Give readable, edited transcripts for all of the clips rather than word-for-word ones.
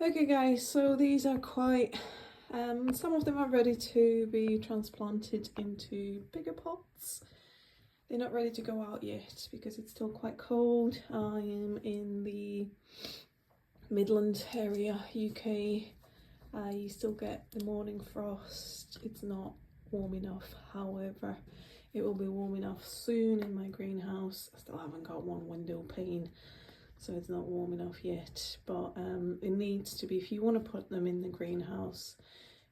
Okay guys, so these are quite, some of them are ready to be transplanted into bigger pots. They're not ready to go out yet because it's still quite cold. I am in the Midland area, UK. You still get the morning frost. It's not warm enough, however, it will be warm enough soon in my greenhouse. I still haven't got one window pane, so it's not warm enough yet, but it needs to be, if you want to put them in the greenhouse,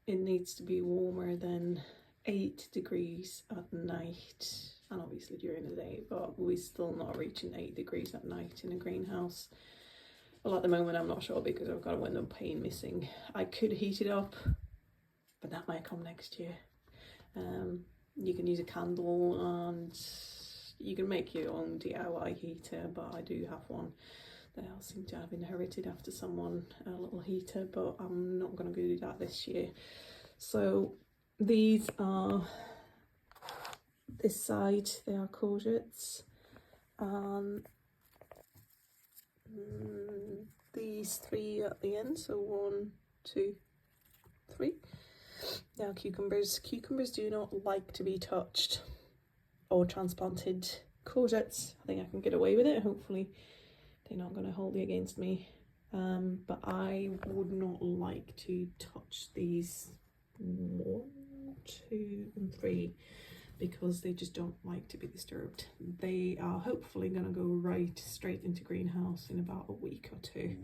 it needs to be warmer than 8 degrees at night, and obviously during the day, but we're still not reaching 8 degrees at night in a greenhouse. Well, at the moment I'm not sure because I've got a window pane missing. I could heat it up, but that might come next year. You can use a candle and you can make your own DIY heater, but I do have one that I seem to have inherited after someone, a little heater, but I'm not going to do that this year. So these are, this side, they are courgettes, and these 3 at the end, so 1, 2, 3, they are cucumbers. Cucumbers do not like to be touched or transplanted. Courgettes, I think I can get away with it, hopefully they're not going to hold it against me, but I would not like to touch these 1, 2 and 3 because they just don't like to be disturbed. They are hopefully going to go right straight into greenhouse in about a week or 2.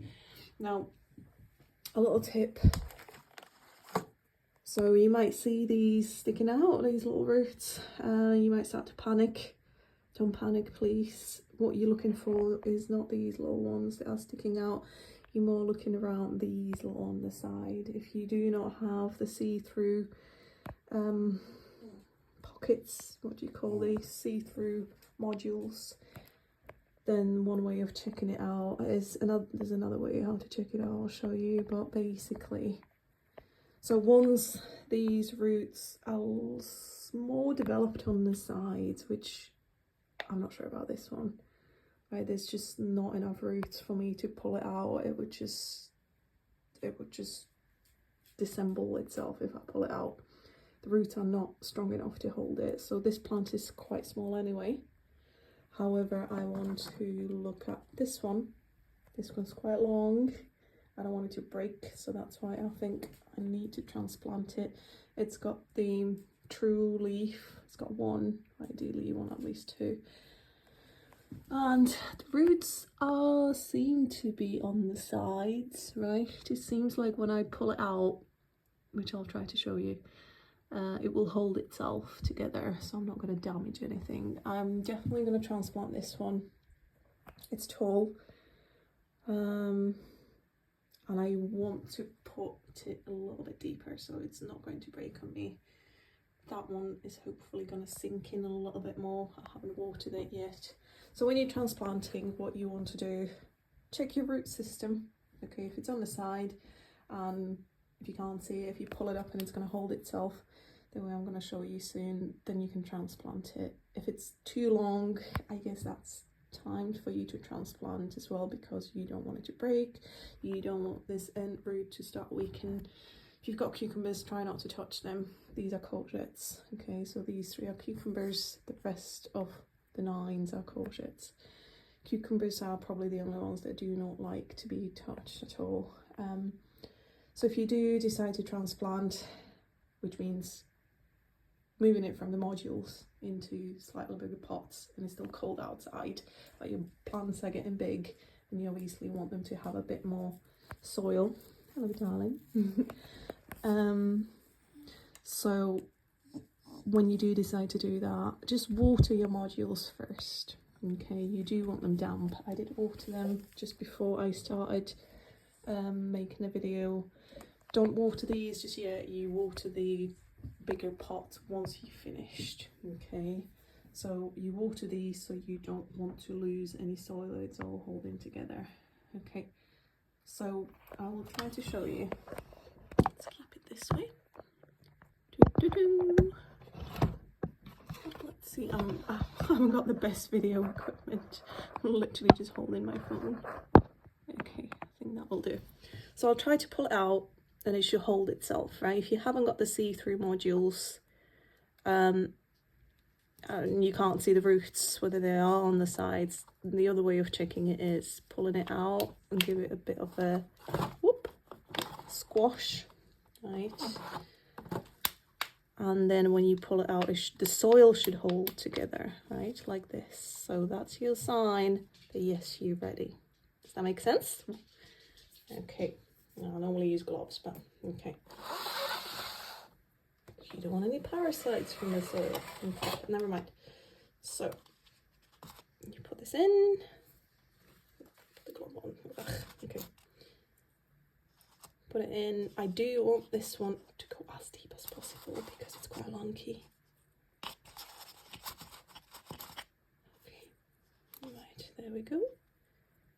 Now, a little tip. So you might see these sticking out, these little roots. You might start to panic. Don't panic, please. What you're looking for is not these little ones that are sticking out. You're more looking around these little on the side. If you do not have the see-through pockets, what do you call these? See-through modules, then one way of checking it out is there's another way how to check it out, I'll show you, but basically, so once these roots are more developed on the sides, which I'm not sure about this one, right, there's just not enough roots for me to pull it out. It would just disassemble itself if I pull it out. The roots are not strong enough to hold it, so this plant is quite small anyway. However, I want to look at this one. This one's quite long. I don't want it to break, so that's why I think I need to transplant it. It's got the true leaf. It's got 1, ideally you want at least 2. And the roots seem to be on the sides, right? It seems like when I pull it out, which I'll try to show you, it will hold itself together, so I'm not going to damage anything. I'm definitely going to transplant this one. It's tall, and I want to put it a little bit deeper so it's not going to break on me. That one is hopefully going to sink in a little bit more. I haven't watered it yet. So when you're transplanting, what you want to do, check your root system. Okay, if it's on the side, and if you can't see it, if you pull it up and it's going to hold itself the way I'm going to show you soon, then you can transplant it. If it's too long, I guess that's timed for you to transplant as well, because you don't want it to break, you don't want this end root to start weakening. If you've got cucumbers, try not to touch them. These are courgettes. Okay, so these 3 are cucumbers, the rest of the 9s are courgettes. Cucumbers are probably the only ones that do not like to be touched at all. So if you do decide to transplant, which means moving it from the modules into slightly bigger pots, and it's still cold outside, but your plants are getting big and you obviously want them to have a bit more soil. Hello darling. So when you do decide to do that, just water your modules first. Okay, you do want them damp. I did water them just before I started making a video. Don't water these just yet, you water the bigger pot once you've finished. Okay, so you water these so you don't want to lose any soil, it's all holding together. Okay, so I will try to show you. Let's clap it this way. Let's see, I haven't got the best video equipment. I'm literally just holding my phone. Okay, I think that will do. So I'll try to pull it out and it should hold itself, right? If you haven't got the see-through modules, and you can't see the roots, whether they are on the sides, the other way of checking it is pulling it out and give it a bit of a whoop, squash, right? And then when you pull it out, the soil should hold together, right? Like this. So that's your sign that yes, you're ready. Does that make sense? Okay. I normally use gloves, but okay. You don't want any parasites from the soil. Okay, never mind. So you put this in. Put the glove on. Ugh, okay. Put it in. I do want this one to go as deep as possible because it's quite lanky. Okay. Right, there we go.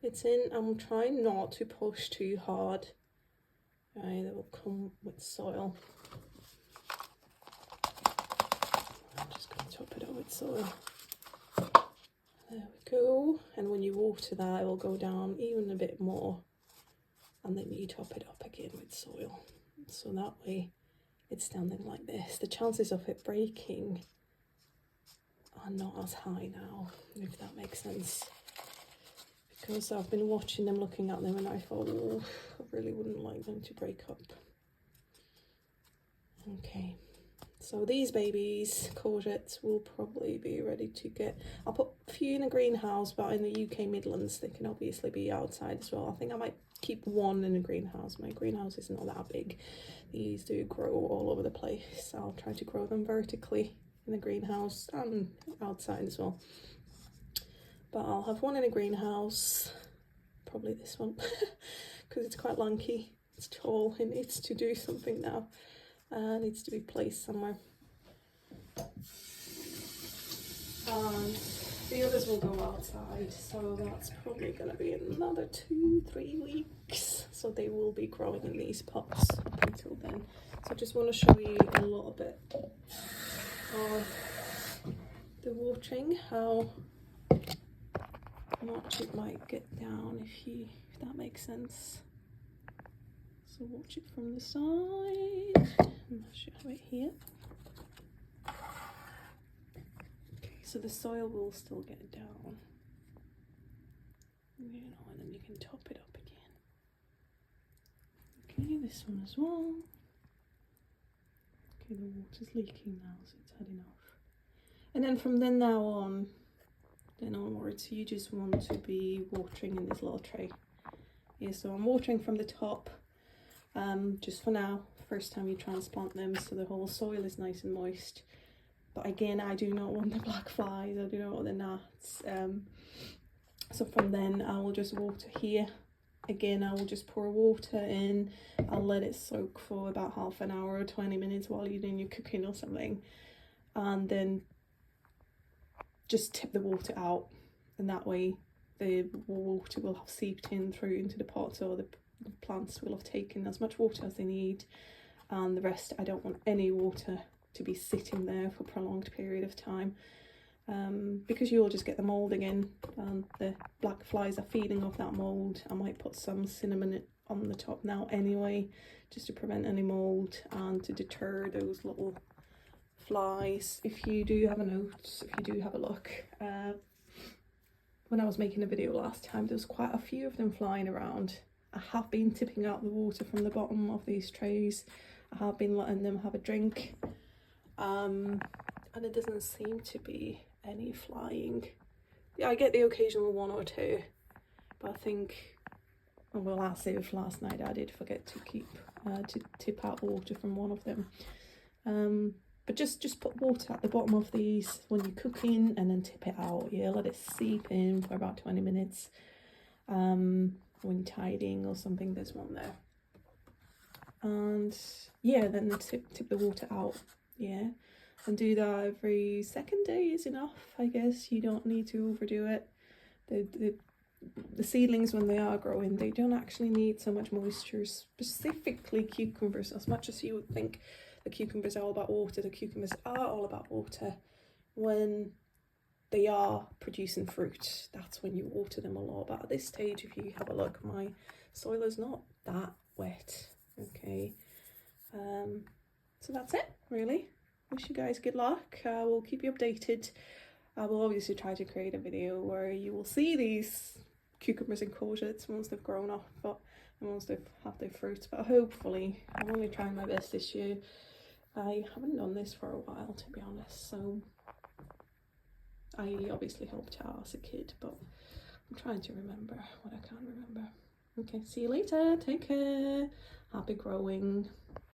It's in. I'm trying not to push too hard. Right, that will come with soil. I'm just going to top it up with soil. There we go. And when you water that, it will go down even a bit more. And then you top it up again with soil. So that way it's standing like this. The chances of it breaking are not as high now, if that makes sense. Because I've been watching them, looking at them, and I thought, oh, I really wouldn't like them to break up. Okay, so these babies, courgettes, will probably be ready to get... I'll put a few in a greenhouse, but in the UK Midlands, they can obviously be outside as well. I think I might keep one in a greenhouse. My greenhouse is not that big. These do grow all over the place. I'll try to grow them vertically in the greenhouse and outside as well. But I'll have one in a greenhouse, probably this one, because it's quite lanky, it's tall, it needs to do something now, needs to be placed somewhere. And the others will go outside, so that's probably going to be another 2-3 weeks. So they will be growing in these pots up until then. So I just want to show you a little bit of the watering, how much it might get down if that makes sense. So watch it from the side, and I should have it here. Okay, so the soil will still get down, you know, and then you can top it up again. Okay, this one as well. Okay, the water's leaking now, so it's had enough. And then from then now on, then onwards, you just want to be watering in this little tray. Yeah, so I'm watering from the top, just for now, first time you transplant them, so the whole soil is nice and moist. But again, I do not want the black flies, I do not want the gnats. So from then I will just water here. Again, I will just pour water in, I'll let it soak for about half an hour or 20 minutes while you're doing your cooking or something. And then just tip the water out, and that way the water will have seeped in through into the pot, so the plants will have taken as much water as they need, and the rest, I don't want any water to be sitting there for a prolonged period of time, because you will just get the mould again, and the black flies are feeding off that mould. I might put some cinnamon on the top now anyway, just to prevent any mould and to deter those little flies. If you do have a note, if you do have a look, when I was making a video last time, there was quite a few of them flying around. I have been tipping out the water from the bottom of these trays. I have been letting them have a drink, and it doesn't seem to be any flying. Yeah, I get the occasional one or two, but I think, well, as if last night I did forget to to tip out water from one of them. But just put water at the bottom of these when you're cooking, and then tip it out. Yeah, let it seep in for about 20 minutes. When you're tidying or something, there's one there. And yeah, then tip the water out. Yeah, and do that every second day is enough, I guess. You don't need to overdo it. The seedlings, when they are growing, they don't actually need so much moisture, specifically cucumbers, as much as you would think. The cucumbers are all about water. The cucumbers are all about water. When they are producing fruit, that's when you water them a lot. But at this stage, if you have a look, my soil is not that wet. Okay, so that's it really. Wish you guys good luck. We'll keep you updated. I will obviously try to create a video where you will see these cucumbers and courgettes once they've grown up, but and once they've had their fruits, but hopefully I'm only trying my best this year. I haven't done this for a while, to be honest, so I obviously helped out as a kid, but I'm trying to remember what I can't remember. Okay, see you later, take care, happy growing.